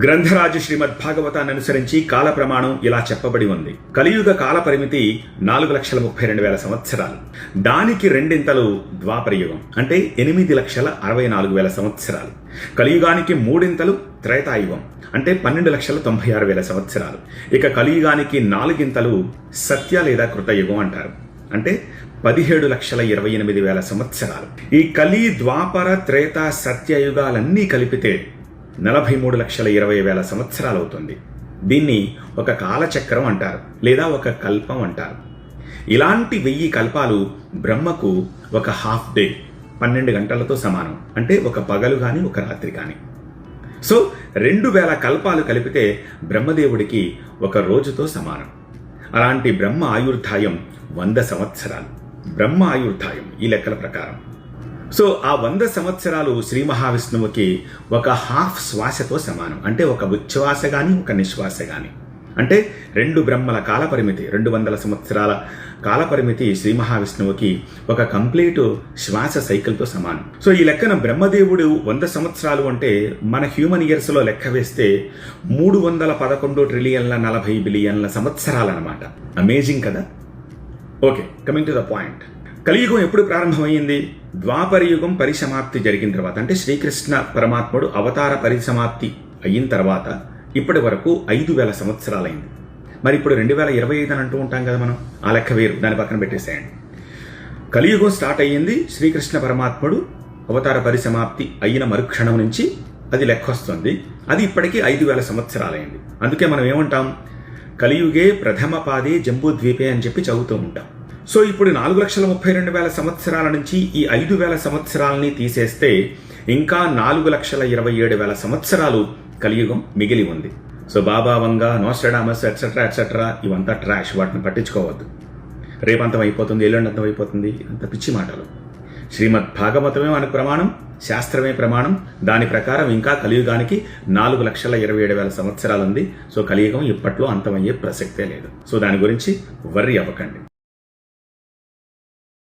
గ్రంథరాజు శ్రీమద్భాగవతాన్ని అనుసరించి కాల ప్రమాణం ఇలా చెప్పబడి ఉంది. కలియుగ కాల పరిమితి 4,32,000 సంవత్సరాలు. దానికి రెండింతలు ద్వాపరయుగం అంటే 8,64,000 సంవత్సరాలు. కలియుగానికి మూడింతలు త్రేతాయుగం అంటే 12,96,000 సంవత్సరాలు. ఇక కలియుగానికి నాలుగింతలు సత్య లేదా కృతయుగం అంటారు, అంటే 17,28,000 సంవత్సరాలు. ఈ కలి, ద్వాపర, త్రేత, సత్యయుగాలన్నీ కలిపితే 43,20,000 సంవత్సరాలు అవుతుంది. దీన్ని ఒక కాలచక్రం అంటారు లేదా ఒక కల్పం అంటారు. ఇలాంటి 1000 కల్పాలు బ్రహ్మకు ఒక హాఫ్ డే, 12 గంటలతో సమానం, అంటే ఒక పగలు కానీ ఒక రాత్రి కానీ. సో 2000 కల్పాలు కలిపితే బ్రహ్మదేవుడికి ఒక రోజుతో సమానం. అలాంటి బ్రహ్మ ఆయుర్దాయం 100 సంవత్సరాలు. బ్రహ్మ ఆయుర్దాయం ఈ లెక్కల ప్రకారం. సో ఆ 100 సంవత్సరాలు శ్రీ మహావిష్ణువుకి ఒక హాఫ్ శ్వాసతో సమానం, అంటే ఒక ఉచ్ఛ్వాస గాని ఒక నిశ్వాస గాని. అంటే 2 బ్రహ్మల కాలపరిమితి, 200 సంవత్సరాల కాలపరిమితి శ్రీ మహావిష్ణువుకి ఒక కంప్లీట్ శ్వాస సైకిల్తో సమానం. సో ఈ లెక్కన బ్రహ్మదేవుడు 100 సంవత్సరాలు అంటే మన హ్యూమన్ ఇయర్స్ లో లెక్క వేస్తే 311,40,000,000,000 సంవత్సరాలన్నమాట. అమేజింగ్ కదా. Okay, coming to the point. కలియుగం ఎప్పుడు ప్రారంభమైంది? ద్వాపరయుగం పరిసమాప్తి జరిగిన తర్వాత, అంటే శ్రీకృష్ణ పరమాత్ముడు అవతార పరిసమాప్తి అయిన తర్వాత ఇప్పటి వరకు 5,000 సంవత్సరాలైంది. మరి ఇప్పుడు 2025 అని అంటూ ఉంటాం కదా మనం, ఆ లెక్క వేరు, దాని పక్కన పెట్టేసేయండి. కలియుగం స్టార్ట్ అయ్యింది శ్రీకృష్ణ పరమాత్ముడు అవతార పరిసమాప్తి అయిన మరుక్షణం నుంచి అది లెక్క వస్తుంది. అది ఇప్పటికీ 5,000 సంవత్సరాలైంది. అందుకే మనం ఏమంటాం, కలియుగే ప్రథమ పాదే జంబూద్వీపే అని చెప్పి చదువుతూ ఉంటాం. సో ఇప్పుడు 4,32,000 సంవత్సరాల నుంచి ఈ 5,000 సంవత్సరాలని తీసేస్తే ఇంకా 4,27,000 సంవత్సరాలు కలియుగం మిగిలి ఉంది. సో బాబా వంగా, నోస్ట్రాడమస్ ఎట్సెట్రా ఎట్సెట్రా ఇవంతా ట్రాష్, వాటిని పట్టించుకోవద్దు. రేపంతం అయిపోతుంది, ఎల్లుండంతం అయిపోతుంది, అంత పిచ్చి మాటలు. శ్రీమద్ భాగవతమే మనకు ప్రమాణం, శాస్త్రమే ప్రమాణం. దాని ప్రకారం ఇంకా కలియుగానికి 4,27,000 సంవత్సరాలు ఉంది. సో కలియుగం ఇప్పట్లో అంతమయ్యే ప్రసక్తే లేదు. సో దాని గురించి వర్రీ అవ్వకండి.